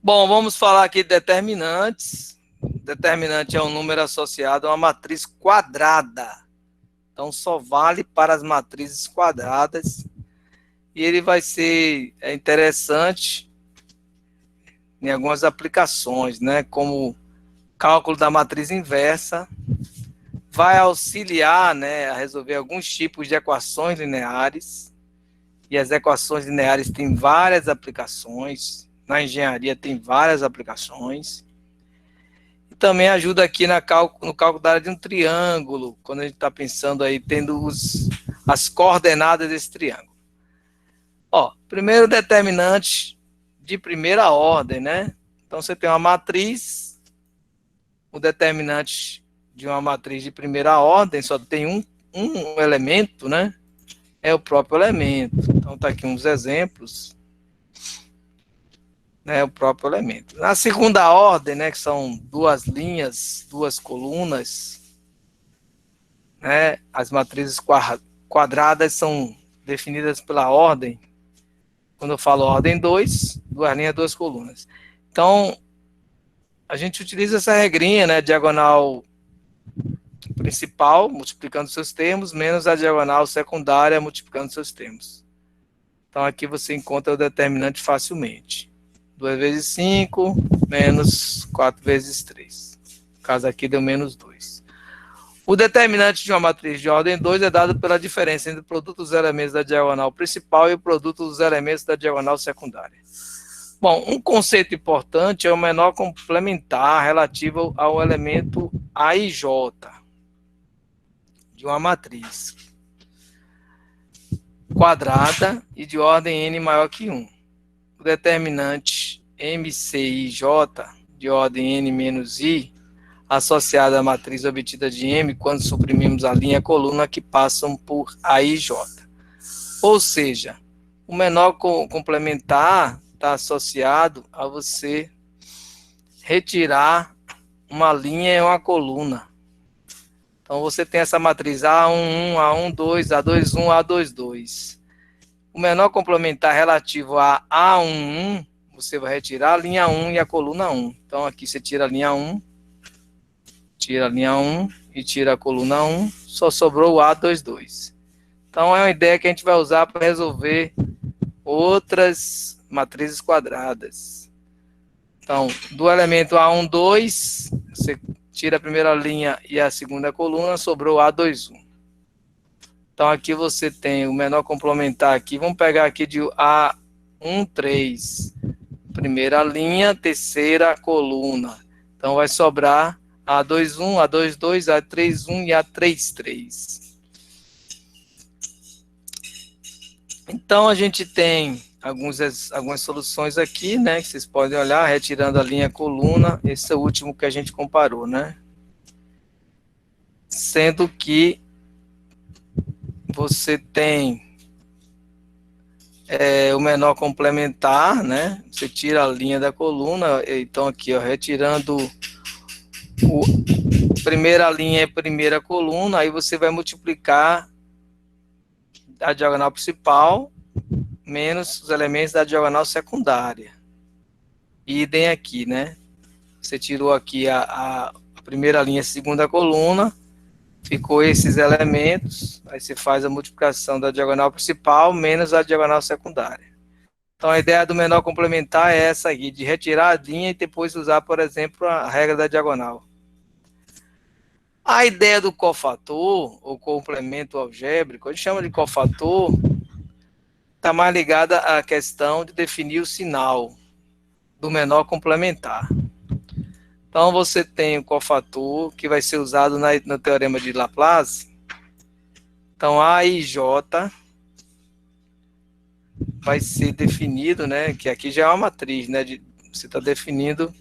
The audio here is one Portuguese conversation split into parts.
Bom, vamos falar aqui de determinantes. Determinante é um número associado a uma matriz quadrada. Então, só vale para as matrizes quadradas. E ele vai ser interessante em algumas aplicações, né? Como cálculo da matriz inversa. Vai auxiliar, né, a resolver alguns tipos de equações lineares. E as equações lineares têm várias aplicações. Na engenharia tem várias aplicações. E também ajuda aqui no cálculo da área de um triângulo, quando a gente está pensando aí, tendo as coordenadas desse triângulo. Ó, primeiro determinante de primeira ordem, né? Então você tem uma matriz, o determinante de uma matriz de primeira ordem só tem um elemento, né? É o próprio elemento. Então tá aqui uns exemplos, né? O próprio elemento. Na segunda ordem, né? Que são duas linhas, duas colunas, né? As matrizes quadradas são definidas pela ordem. Quando eu falo ordem 2, duas linhas, duas colunas. Então, a gente utiliza essa regrinha, né? Diagonal principal, multiplicando seus termos, menos a diagonal secundária, multiplicando seus termos. Então, aqui você encontra o determinante facilmente. 2 vezes 5, menos 4 vezes 3. No caso aqui deu menos 2. O determinante de uma matriz de ordem 2 é dado pela diferença entre o produto dos elementos da diagonal principal e o produto dos elementos da diagonal secundária. Bom, um conceito importante é o menor complementar relativo ao elemento A e J de uma matriz quadrada e de ordem n maior que 1. O determinante MCIJ de ordem n menos i associada à matriz obtida de M quando suprimimos a linha e a coluna que passam por A e J. Ou seja, o menor complementar está associado a você retirar uma linha e uma coluna. Então você tem essa matriz A11, A12, A21, A22. O menor complementar relativo a A11, você vai retirar a linha 1 e a coluna 1. Então aqui você tira a linha 1, tira a linha 1 e tira a coluna 1, só sobrou o A22. Então é uma ideia que a gente vai usar para resolver outras matrizes quadradas. Então, do elemento A12, você tira a primeira linha e a segunda coluna, sobrou A21. Então aqui você tem o menor complementar aqui, vamos pegar aqui de A13, primeira linha, terceira coluna. Então vai sobrar A21, A22, A31 e A33. Então a gente tem algumas soluções aqui, né, que vocês podem olhar, retirando a linha coluna, esse é o último que a gente comparou, né? Sendo que você tem o menor complementar, né? Você tira a linha da coluna, então aqui, ó, retirando primeira linha e primeira coluna, aí você vai multiplicar a diagonal principal menos os elementos da diagonal secundária. Idem aqui, né? Você tirou aqui a primeira linha e a segunda coluna, ficou esses elementos, aí você faz a multiplicação da diagonal principal menos a diagonal secundária. Então a ideia do menor complementar é essa aqui, de retirar a linha e depois usar, por exemplo, a regra da diagonal. A ideia do cofator, ou complemento algébrico, a gente chama de cofator, está mais ligada à questão de definir o sinal do menor complementar. Então você tem o cofator, que vai ser usado no teorema de Laplace. Então A e J vai ser definido, né, que aqui já é uma matriz, né, você está definindo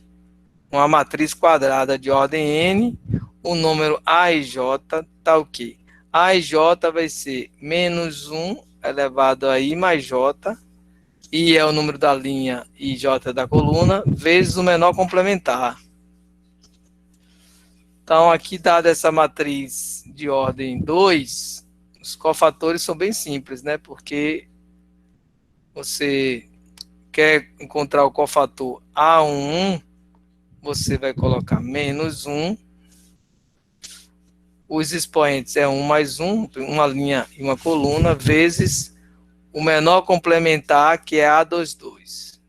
uma matriz quadrada de ordem n, o número A e J está o quê? A e J vai ser menos 1 elevado a I mais J, I é o número da linha e J da coluna, vezes o menor complementar. Então, aqui, dada essa matriz de ordem 2, os cofatores são bem simples, né? Porque você quer encontrar o cofator A11, você vai colocar menos 1. Os expoentes é 1 mais 1, uma linha e uma coluna, vezes o menor complementar, que é A22.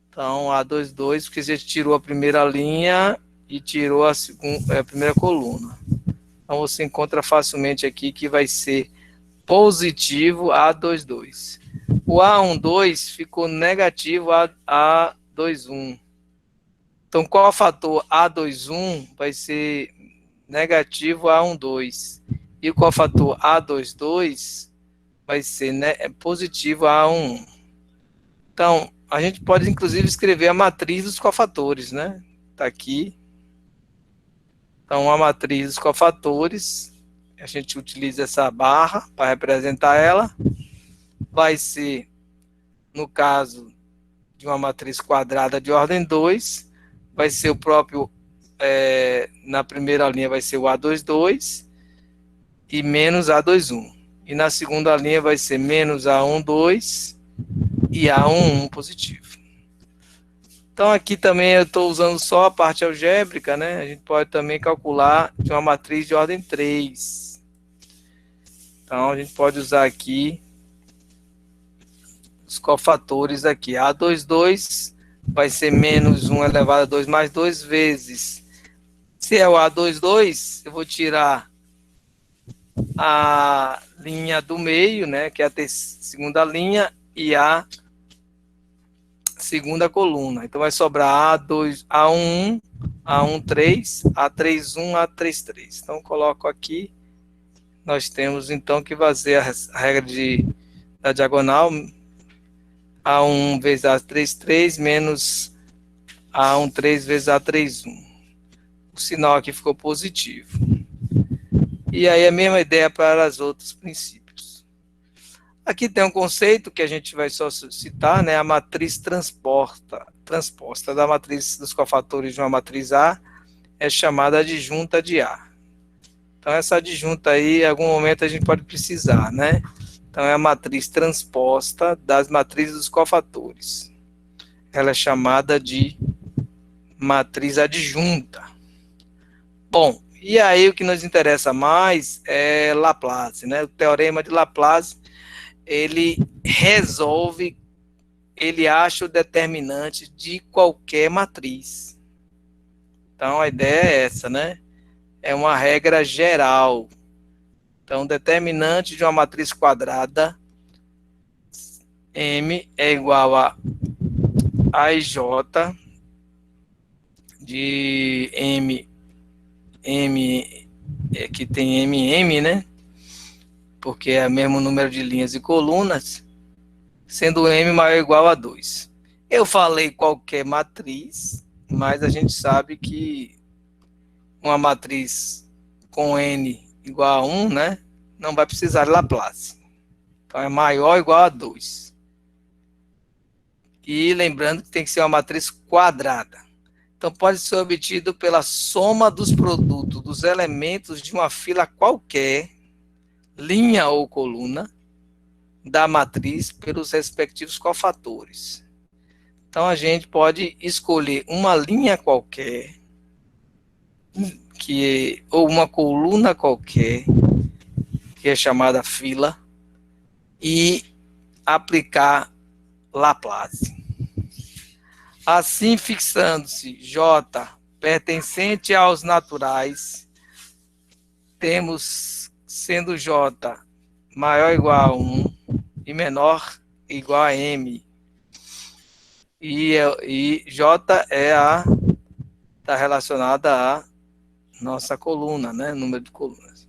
Então, A22, porque você tirou a primeira linha e tirou a primeira coluna. Então, você encontra facilmente aqui que vai ser positivo A22. O A12 ficou negativo A21. Então, qual o fator A21 vai ser negativo A12? E qual o fator A22 vai ser positivo A11? Então, a gente pode, inclusive, escrever a matriz dos cofatores, né? Está aqui. Então, a matriz dos cofatores, a gente utiliza essa barra para representar ela. Vai ser, no caso de uma matriz quadrada de ordem 2, vai ser o próprio, na primeira linha vai ser o A22 e menos A21. E na segunda linha vai ser menos A12 e A11 positivo. Então aqui também eu estou usando só a parte algébrica, né? A gente pode também calcular de uma matriz de ordem 3. Então a gente pode usar aqui os cofatores aqui. A22 vai ser menos 1 elevado a 2 mais 2 vezes. Se é o A22, eu vou tirar a linha do meio, né? Que é a segunda linha, e a segunda coluna. Então vai sobrar A2, A11, A13, A31, A33. Então coloco aqui. Nós temos então que fazer a regra da diagonal. A1 vezes A33 menos A13 vezes A31. O sinal aqui ficou positivo. E aí a mesma ideia para os outros princípios. Aqui tem um conceito que a gente vai só citar, né? A matriz transposta da matriz dos cofatores de uma matriz A é chamada adjunta de A. Então essa adjunta aí, em algum momento a gente pode precisar, né? Então é a matriz transposta das matrizes dos cofatores. Ela é chamada de matriz adjunta. Bom, e aí o que nos interessa mais é Laplace, né? O teorema de Laplace, ele resolve, ele acha o determinante de qualquer matriz. Então a ideia é essa, né? É uma regra geral. Então, determinante de uma matriz quadrada, M é igual a AJ de M, que tem MM, né? Porque é o mesmo número de linhas e colunas, sendo M maior ou igual a 2. Eu falei qualquer matriz, mas a gente sabe que uma matriz com N igual a 1, né? Não vai precisar de Laplace. Então, é maior ou igual a 2. E lembrando que tem que ser uma matriz quadrada. Então, pode ser obtido pela soma dos produtos dos elementos de uma fila qualquer, linha ou coluna, da matriz pelos respectivos cofatores. Então, a gente pode escolher uma linha qualquer, ou uma coluna qualquer, que é chamada fila, e aplicar Laplace. Assim, fixando-se J pertencente aos naturais, temos, sendo J maior ou igual a 1 e menor ou igual a M. E J está relacionada à nossa coluna, né? Número de colunas.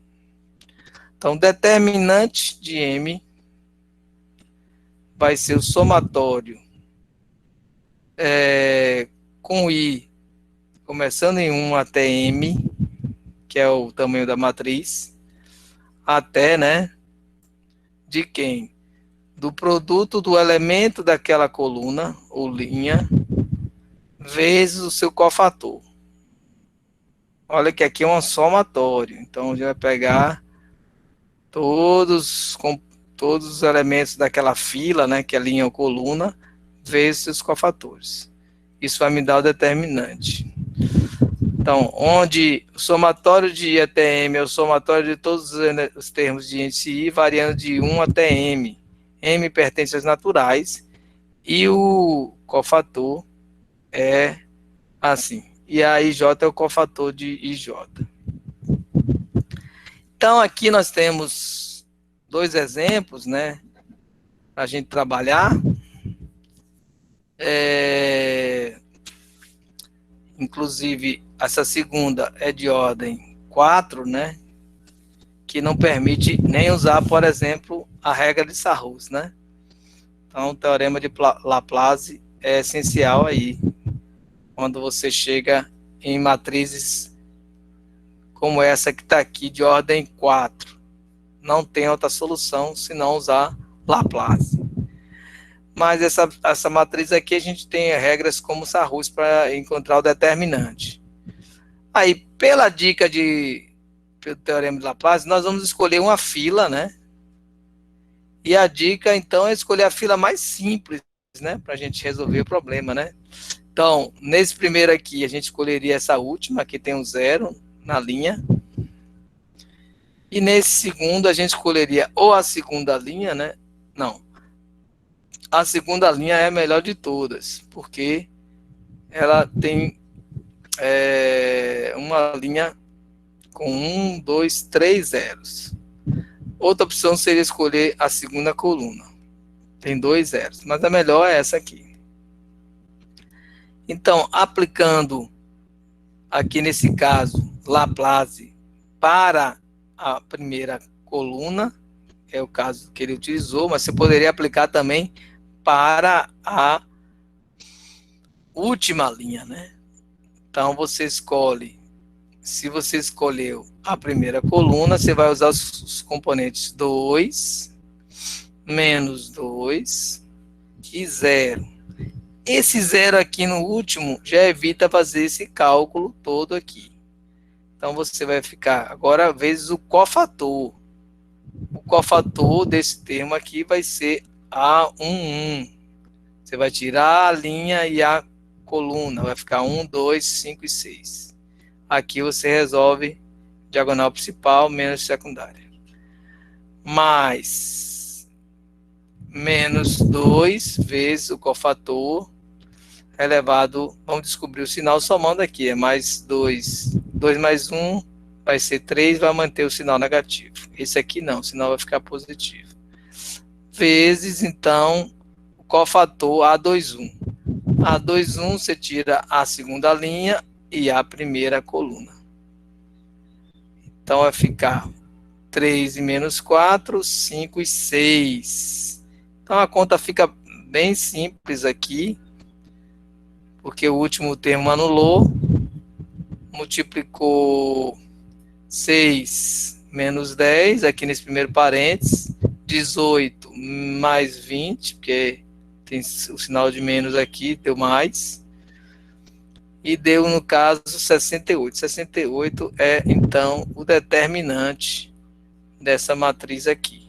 Então, determinante de M vai ser o somatório com I, começando em 1 até M, que é o tamanho da matriz, até, né, de quem? Do produto do elemento daquela coluna, ou linha, vezes o seu cofator. Olha que aqui é um somatório, então a gente vai pegar todos os elementos daquela fila, né, que é linha ou coluna, vezes os cofatores. Isso vai me dar o determinante. Então, onde o somatório de I até M é o somatório de todos os termos de índice I, variando de 1 até M. M pertence às naturais, e o cofator é assim. E a IJ é o cofator de IJ. Então, aqui nós temos dois exemplos, né, para a gente trabalhar. Inclusive, essa segunda é de ordem 4, né, que não permite nem usar, por exemplo, a regra de Sarrus, né? Então, o teorema de Laplace é essencial aí, quando você chega em matrizes como essa que está aqui, de ordem 4. Não tem outra solução se não usar Laplace. Mas essa matriz aqui a gente tem regras como Sarrus para encontrar o determinante. Aí, pela dica pelo teorema de Laplace, nós vamos escolher uma fila, né? E a dica, então, é escolher a fila mais simples, né? Para a gente resolver o problema, né? Então, nesse primeiro aqui, a gente escolheria essa última, que tem um 0 na linha. E nesse segundo, a gente escolheria ou a segunda linha, né? Não. A segunda linha é a melhor de todas, porque ela tem uma linha com 1, 2, 3 zeros. Outra opção seria escolher a segunda coluna. Tem 2 zeros, mas a melhor é essa aqui. Então, aplicando aqui nesse caso Laplace para a primeira coluna, é o caso que ele utilizou, mas você poderia aplicar também para a última linha, né? Então, você escolhe, se você escolheu a primeira coluna, você vai usar os componentes 2, menos 2 e 0. Esse 0 aqui no último já evita fazer esse cálculo todo aqui. Então, você vai ficar agora vezes o cofator. O cofator desse termo aqui vai ser A11. Você vai tirar a linha e a coluna, vai ficar 1, 2, 5 e 6. Aqui você resolve diagonal principal menos secundária. Mais menos 2 vezes o cofator elevado, vamos descobrir o sinal somando aqui, é mais 2. 2 mais 1 vai ser 3, vai manter o sinal negativo. Esse aqui não, o sinal vai ficar positivo. Vezes, então, o cofator A21. A21 você tira a segunda linha e a primeira coluna. Então vai ficar 3 e menos 4, 5 e 6. Então a conta fica bem simples aqui, porque o último termo anulou, multiplicou 6 menos 10, aqui nesse primeiro parênteses, 18 mais 20, porque tem o sinal de menos aqui, deu mais, e deu, no caso, 68. 68 é, então, o determinante dessa matriz aqui.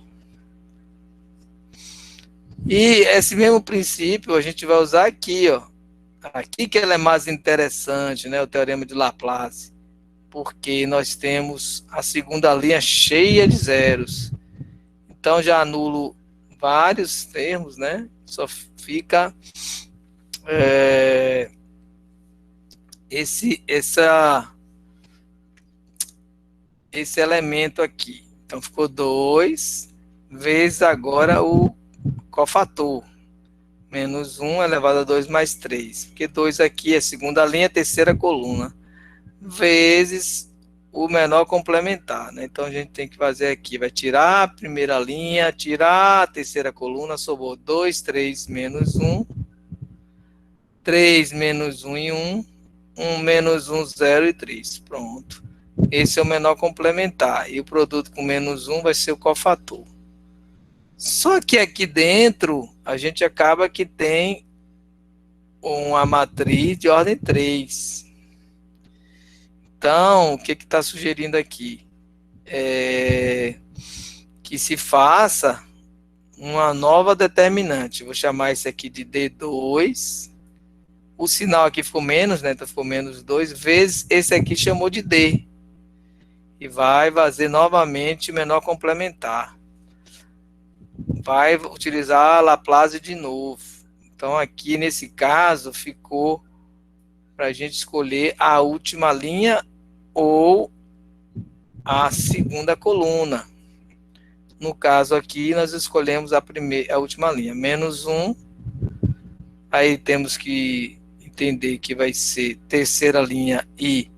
E esse mesmo princípio a gente vai usar aqui, ó. Aqui que ela é mais interessante, né, o teorema de Laplace, porque nós temos a segunda linha cheia de zeros. Então já anulo vários termos, né? Só fica esse elemento aqui. Então ficou 2 vezes agora o cofator. Menos 1 elevado a 2 mais 3. Porque 2 aqui é segunda linha, terceira coluna. Vezes o menor complementar, né? Então a gente tem que fazer aqui, vai tirar a primeira linha, tirar a terceira coluna, sobrou 2, 3 menos 1, 3 menos 1 e 1, 1 menos 1, 0 e 3. Pronto. Esse é o menor complementar. E o produto com menos 1 vai ser o cofator. Só que aqui dentro, a gente acaba que tem uma matriz de ordem 3. Então, o que está sugerindo aqui? Que se faça uma nova determinante. Vou chamar isso aqui de D2. O sinal aqui ficou menos, né? Então ficou menos 2 vezes esse aqui chamou de D. E vai fazer novamente menor complementar. Vai utilizar a Laplace de novo. Então aqui nesse caso ficou para a gente escolher a última linha ou a segunda coluna. No caso aqui, nós escolhemos a última linha, menos 1. Aí temos que entender que vai ser terceira linha e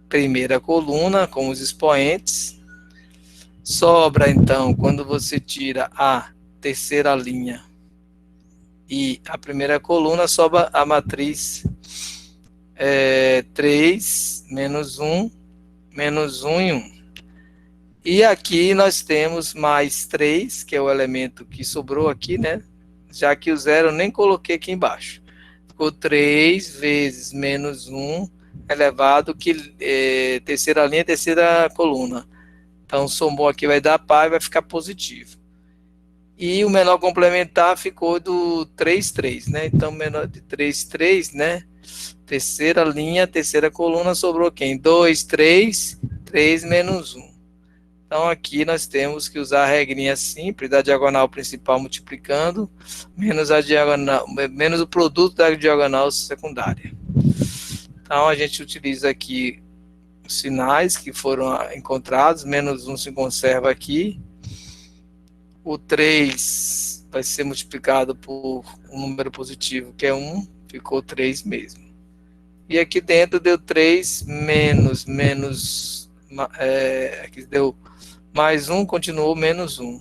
primeira coluna, com os expoentes. Sobra, então, quando você tira a terceira linha e a primeira coluna, sobra a matriz 3, menos 1, menos 1 e 1. E aqui nós temos mais 3, que é o elemento que sobrou aqui, né? Já que o zero eu nem coloquei aqui embaixo. Ficou 3 vezes menos 1 elevado que terceira linha, terceira coluna. Então, somou aqui, vai dar par e vai ficar positivo. E o menor complementar ficou do 3, 3, né? Então, menor de 3, 3, né? Terceira linha, terceira coluna, sobrou quem? 2, 3, 3 menos 1. Então, aqui nós temos que usar a regrinha simples da diagonal principal multiplicando, menos a diagonal, menos o produto da diagonal secundária. Então, a gente utiliza aqui os sinais que foram encontrados, menos 1 se conserva aqui. O 3 vai ser multiplicado por um número positivo, que é 1, ficou 3 mesmo. E aqui dentro deu 3 aqui deu mais 1, continuou menos 1.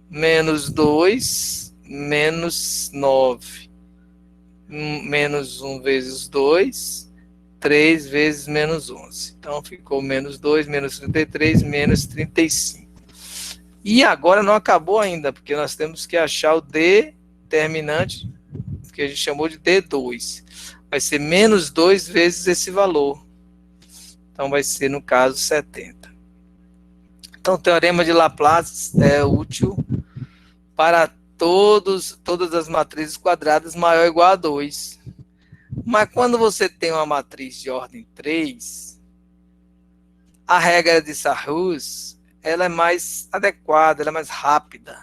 Menos 2, menos 9. Menos 1 vezes 2, 3 vezes menos 11. Então, ficou menos 2, menos 33, menos 35. E agora não acabou ainda, porque nós temos que achar o determinante, que a gente chamou de D2. Vai ser menos 2 vezes esse valor. Então, vai ser, no caso, 70. Então, o teorema de Laplace é útil para todas as matrizes quadradas maior ou igual a 2. Mas quando você tem uma matriz de ordem 3, a regra de Sarrus, ela é mais adequada, ela é mais rápida.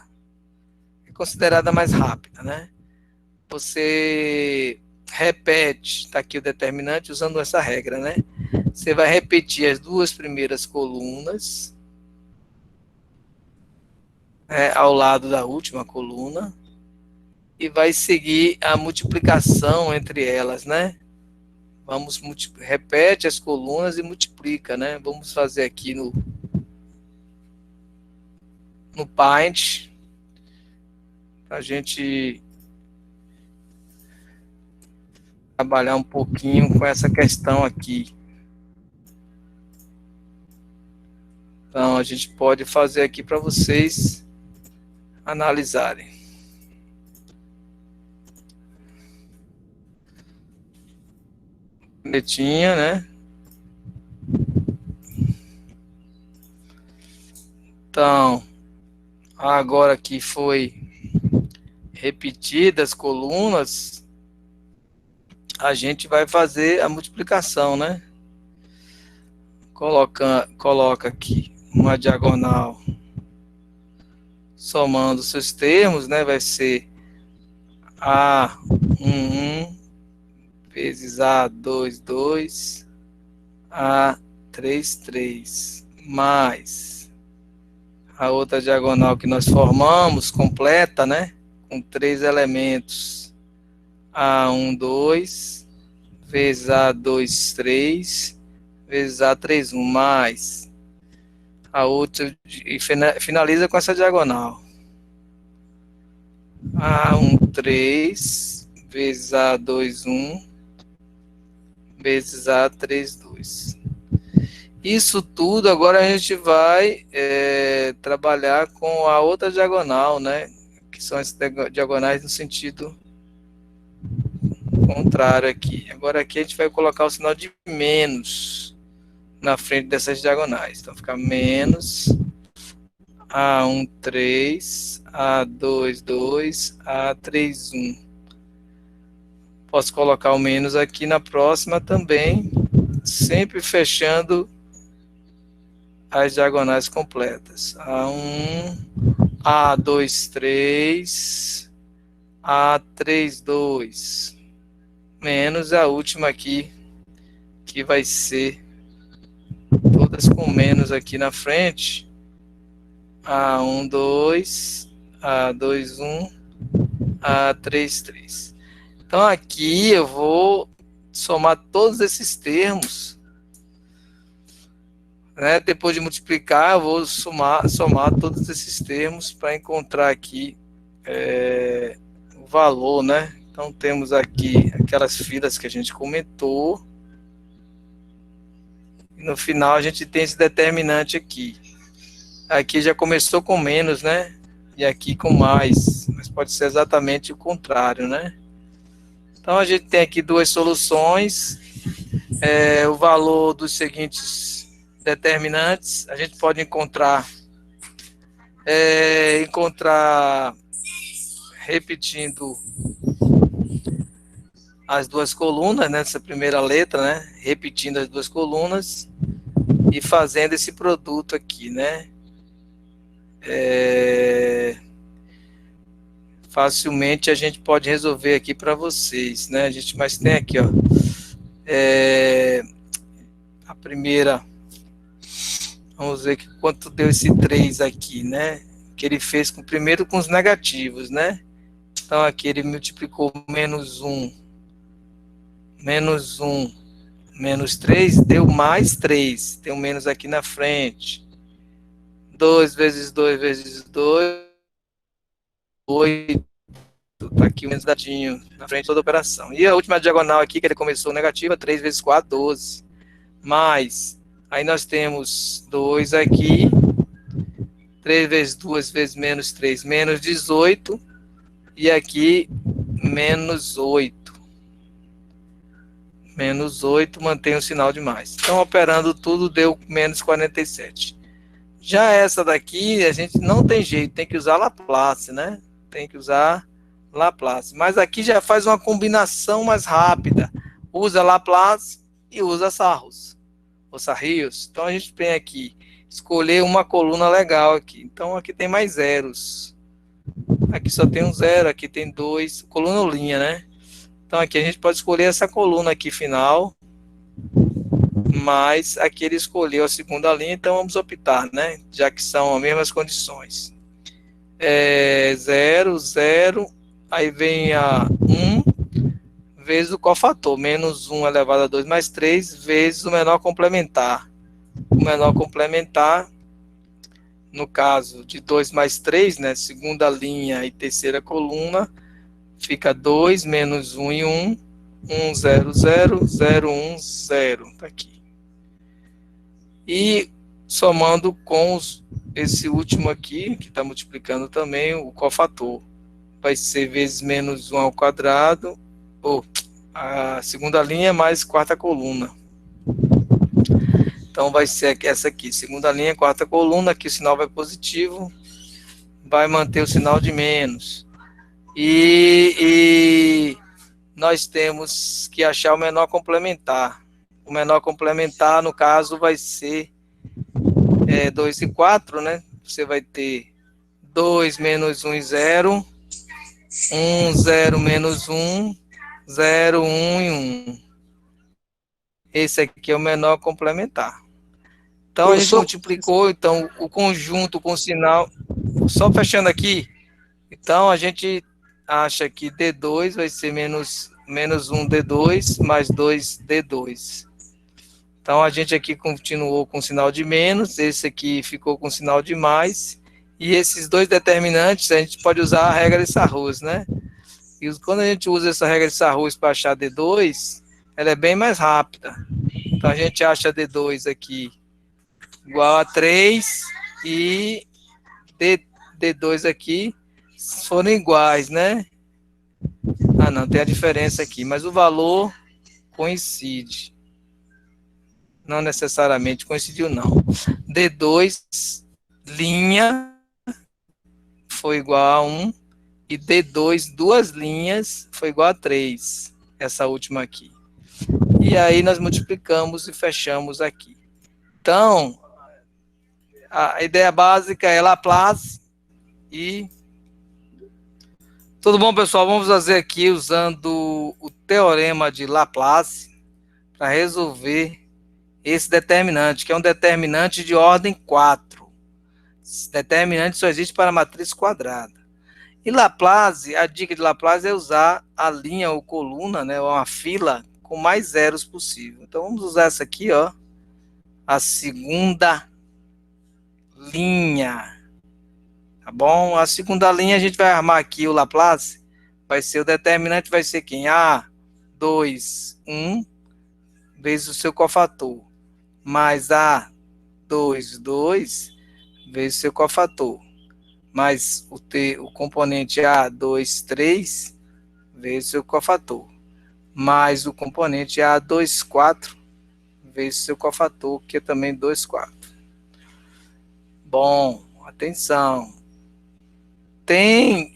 É considerada mais rápida, né? Você repete, está aqui o determinante usando essa regra, né? Você vai repetir as duas primeiras colunas, ao lado da última coluna, e vai seguir a multiplicação entre elas, né? Repete as colunas e multiplica, né? Vamos fazer aqui no Paint, para a gente trabalhar um pouquinho com essa questão aqui. Então, a gente pode fazer aqui para vocês analisarem. Canetinha, né? Então, agora que foi repetidas as colunas, a gente vai fazer a multiplicação, né? Coloca aqui uma diagonal somando seus termos, né? Vai ser A11 vezes A22, A33, mais a outra diagonal que nós formamos, completa, né? Com 3 elementos. A12 vezes A23 vezes A31, mais a outra, e finaliza com essa diagonal. A13 vezes A21 vezes A32. Isso tudo agora a gente vai trabalhar com a outra diagonal, né? Que são as diagonais no sentido contrário aqui. Agora aqui a gente vai colocar o sinal de menos na frente dessas diagonais. Então fica menos A1, 3, A2, 2, A3, 1. Posso colocar o menos aqui na próxima também, sempre fechando as diagonais completas. A1, A2, 3, A3, 2. Menos a última aqui, que vai ser todas com menos aqui na frente. A1, 2, A2, 1, A3, 3. Então aqui eu vou somar todos esses termos, né? Depois de multiplicar, eu vou somar todos esses termos para encontrar aqui o valor, né? Então temos aqui aquelas filas que a gente comentou. E no final a gente tem esse determinante aqui. Aqui já começou com menos, né? E aqui com mais. Mas pode ser exatamente o contrário, né? Então a gente tem aqui duas soluções. O valor dos seguintes determinantes. A gente pode encontrar repetindo as duas colunas, nessa primeira letra, né? Repetindo as duas colunas e fazendo esse produto aqui, né? Facilmente a gente pode resolver aqui para vocês, né? Mas tem aqui, ó. A primeira, vamos ver quanto deu esse 3 aqui, né? Que ele fez primeiro com os negativos, né? Então aqui ele multiplicou menos 1, menos 3, deu mais 3. Tem um menos aqui na frente. 2 vezes 2 vezes 2, 8. Tá aqui o menos dadinho na frente de toda a operação. E a última diagonal aqui, que ele começou negativa, 3 vezes 4, 12. Mais, aí nós temos 2 aqui, 3 vezes 2 vezes menos 3, menos 18. E aqui, menos 8. Menos 8 mantém o sinal de mais. Então, operando tudo, deu menos 47. Já essa daqui, a gente não tem jeito, tem que usar Laplace, né? Tem que usar Laplace. Mas aqui já faz uma combinação mais rápida. Usa Laplace e usa Sarros. Ou Sarrios. Então a gente tem aqui, escolher uma coluna legal aqui. Então aqui tem mais zeros. Aqui só tem um zero, aqui tem 2. Coluna ou linha, né? Então aqui a gente pode escolher essa coluna aqui final. Mas aqui ele escolheu a segunda linha, então vamos optar, né? Já que são as mesmas condições. 0, 0, aí vem a 1 vezes o cofator, menos 1 elevado a 2 mais 3 vezes o menor complementar. O menor complementar, no caso de 2 mais 3, né? Segunda linha e terceira coluna, fica 2 menos 1 e 1, 1, 0, 0, 0, 1, 0. Tá aqui. E somando com esse último aqui, que está multiplicando também o cofator. Vai ser vezes menos 1 ao quadrado, ou a segunda linha mais quarta coluna. Então vai ser essa aqui, segunda linha, quarta coluna, aqui o sinal vai positivo, vai manter o sinal de menos. E nós temos que achar o menor complementar. O menor complementar, no caso, vai ser 2 e 4, né? Você vai ter 2 menos 1 e 0, 1, 0 menos 1, 0, 1 e 1. Esse aqui é o menor complementar. Então, a gente multiplicou então, o conjunto com o sinal. Só fechando aqui. Então, a gente acha que D2 vai ser menos 1 D2 mais 2 D2. Então, a gente aqui continuou com sinal de menos, esse aqui ficou com sinal de mais, e esses dois determinantes, a gente pode usar a regra de Sarrus, né? E quando a gente usa essa regra de Sarrus para achar D2, ela é bem mais rápida. Então, a gente acha D2 aqui igual a 3 e D2 aqui foram iguais, né? Ah, não, tem a diferença aqui, mas o valor coincide. Não necessariamente coincidiu, não. D2, linha, foi igual a 1 e D2, duas linhas, foi igual a 3, essa última aqui. E aí nós multiplicamos e fechamos aqui. Então, a ideia básica é Laplace e... Tudo bom, pessoal? Vamos fazer aqui usando o teorema de Laplace para resolver esse determinante, que é um determinante de ordem 4. Esse determinante só existe para a matriz quadrada. E Laplace, a dica de Laplace é usar a linha ou coluna, né, ou uma fila com mais zeros possível. Então vamos usar essa aqui, ó, a segunda linha. Tá bom? A segunda linha a gente vai armar aqui o Laplace, vai ser o determinante, vai ser quem? A2, 1, vezes o seu cofator, mais A2, 2, vezes o seu cofator, mais o componente A2, 3, vezes o seu cofator, mais o componente A2, 4, vezes o seu cofator, que é também 2, 4. Bom, atenção.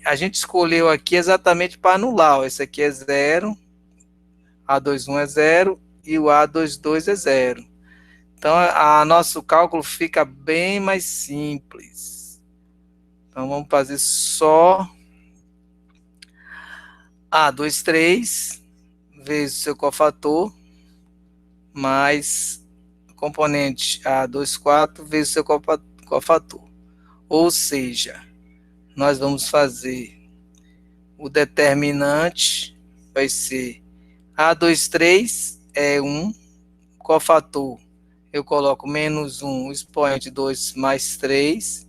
A gente escolheu aqui exatamente para anular. Ó, esse aqui é 0, A21 é 0 e o A22 é 0. Então, nosso cálculo fica bem mais simples. Então, vamos fazer só A23 vezes o seu cofator, mais o componente A24 vezes o seu cofator. Ou seja, nós vamos fazer o determinante, vai ser A23 é 1, cofator, eu coloco menos 1, expoente 2 mais 3,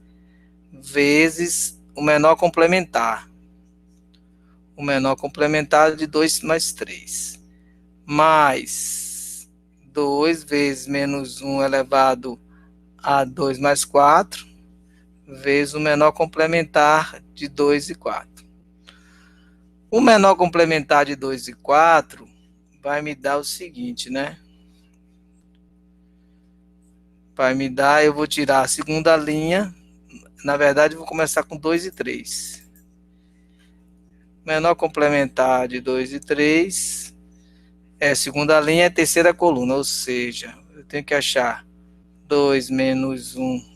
vezes o menor complementar. O menor complementar de 2 mais 3. Mais 2 vezes menos 1 elevado a 2 mais 4, vezes o menor complementar de 2 e 4. O menor complementar de 2 e 4 vai me dar o seguinte, né? Vai me dar, eu vou tirar a segunda linha. Na verdade, eu vou começar com 2 e 3. Menor complementar de 2 e 3 é segunda linha, é terceira coluna, ou seja, eu tenho que achar 2 menos 1.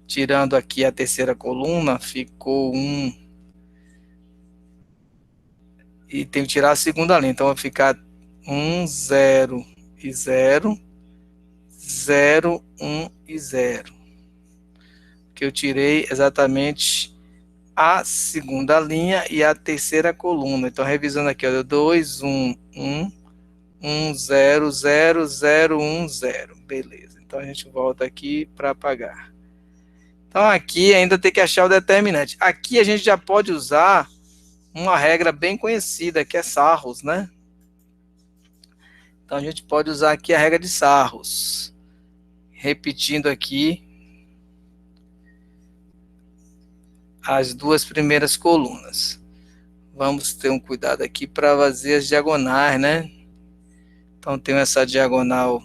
Tirando aqui a terceira coluna, ficou 1. E tenho que tirar a segunda linha, então vai ficar 1, 0 e 0. 0, 1 e 0. Que eu tirei exatamente a segunda linha e a terceira coluna. Então, revisando aqui, ó, 2, 1, 1, 1, 0, 0, 0, 1, 0. Beleza. Então, a gente volta aqui para apagar. Então, aqui ainda tem que achar o determinante. Aqui a gente já pode usar uma regra bem conhecida, que é Sarros, né? Então, a gente pode usar aqui a regra de Sarros. Repetindo aqui as duas primeiras colunas. Vamos ter um cuidado aqui para fazer as diagonais, né? Então, tenho essa diagonal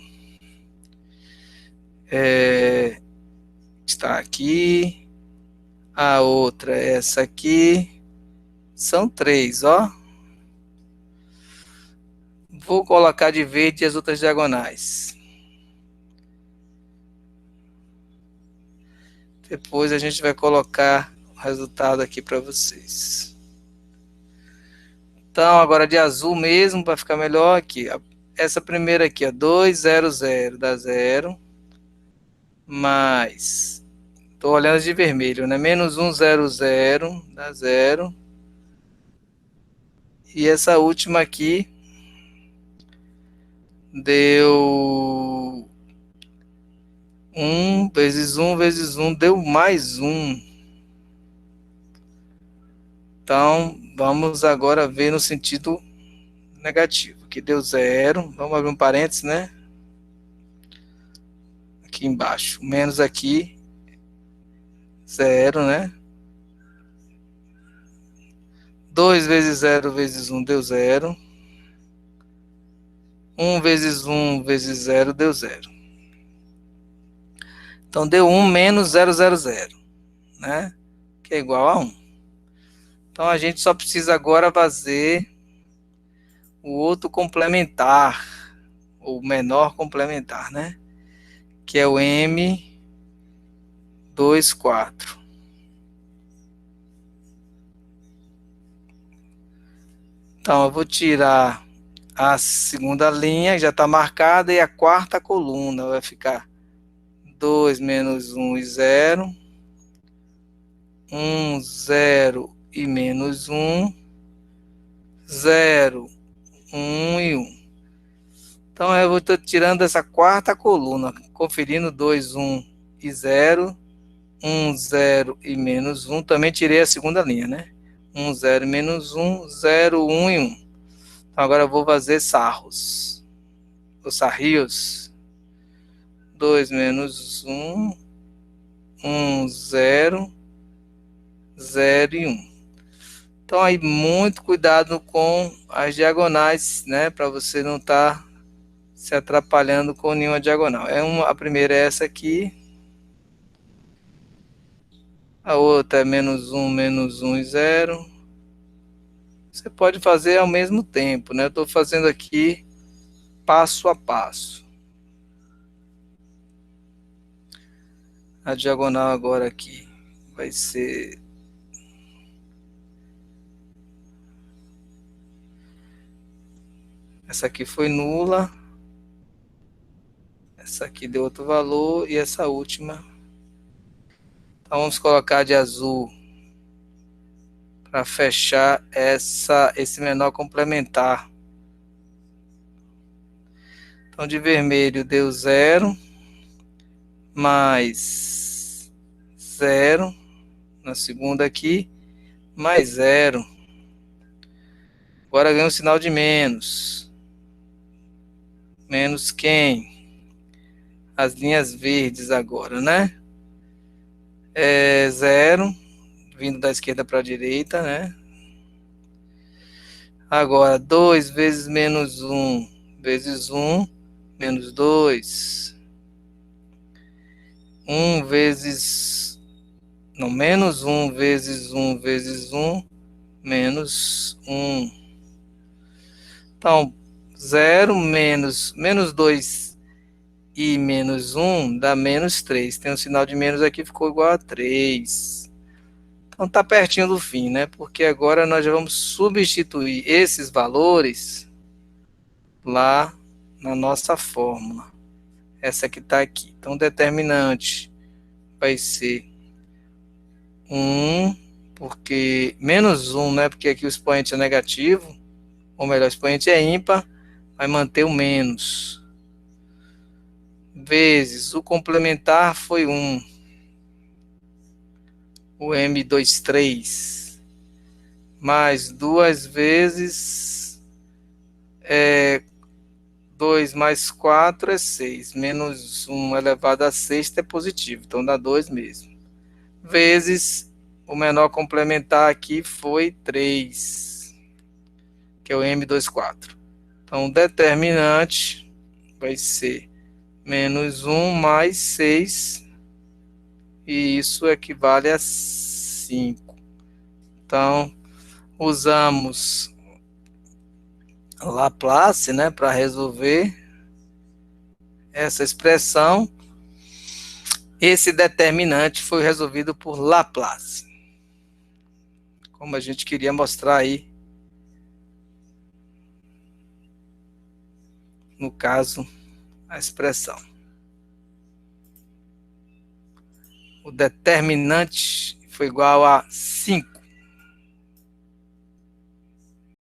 está aqui. A outra é essa aqui. São 3, ó. Vou colocar de verde as outras diagonais. Depois a gente vai colocar o resultado aqui para vocês. Então, agora de azul mesmo, para ficar melhor aqui. Essa primeira aqui, ó, 2, 0, 0, dá 0. Mais, estou olhando de vermelho, né? Menos 1, 0, 0, dá 0. E essa última aqui deu 1 vezes 1 vezes 1, deu mais 1. Então, vamos agora ver no sentido negativo, que deu 0. Vamos abrir um parênteses, né? Aqui embaixo. Menos aqui, 0, né? 2 vezes 0 vezes 1 deu 0. 1 vezes 1 vezes 0 deu 0. Então, deu 1 menos 0, 0, 0, né? que é igual a 1. Então, a gente só precisa agora fazer o outro complementar, o menor complementar, né? Que é o M24. Então, eu vou tirar a segunda linha, já está marcada, e a quarta coluna vai ficar 2 menos 1 e 0, 1, 0 e menos 1, 0, 1 e 1. Então, eu vou estar tirando essa quarta coluna, conferindo 2, 1 e 0, 1, 0 e menos 1. Também tirei a segunda linha, né? 1, 0 e menos 1, 0, 1 e 1. Então, agora eu vou fazer sarros. Os sarrios. 2 menos 1, 1, 0, 0 e 1. Então, aí, muito cuidado com as diagonais, né? Para você não estar se atrapalhando com nenhuma diagonal. A primeira é essa aqui. A outra é menos 1 e 0. Você pode fazer ao mesmo tempo, né? Eu estou fazendo aqui passo a passo. A diagonal agora aqui vai ser... Essa aqui foi nula. Essa aqui deu outro valor. E essa última. Então vamos colocar de azul para fechar esse menor complementar. Então de vermelho deu 0. Mais 0. Na segunda aqui. Mais 0. Agora ganha um sinal de menos. Menos quem? As linhas verdes agora, né? É 0, vindo da esquerda para a direita, né? Agora, 2 vezes menos 1, vezes 1, menos 2. 1 vezes... Não, menos 1 vezes 1 vezes 1, menos 1. Então, 0 menos 2 e menos 1 dá menos 3. Tem um sinal de menos aqui, ficou igual a 3. Então está pertinho do fim, né? Porque agora nós já vamos substituir esses valores lá na nossa fórmula. Essa que está aqui. Então, o determinante vai ser 1, porque menos 1, né? Porque aqui o expoente é negativo, ou melhor, o expoente é ímpar, vai manter o menos. Vezes o complementar foi 1, o M23, mais 2 vezes 2 mais 4 é 6, menos 1 elevado a sexta é positivo, então dá 2 mesmo. Vezes o menor complementar aqui foi 3, que é o M24. Então o determinante vai ser menos 1 mais 6, e isso equivale a 5. Então, usamos Laplace, né, para resolver essa expressão. Esse determinante foi resolvido por Laplace, como a gente queria mostrar aí, no caso, a expressão. O determinante foi igual a 5.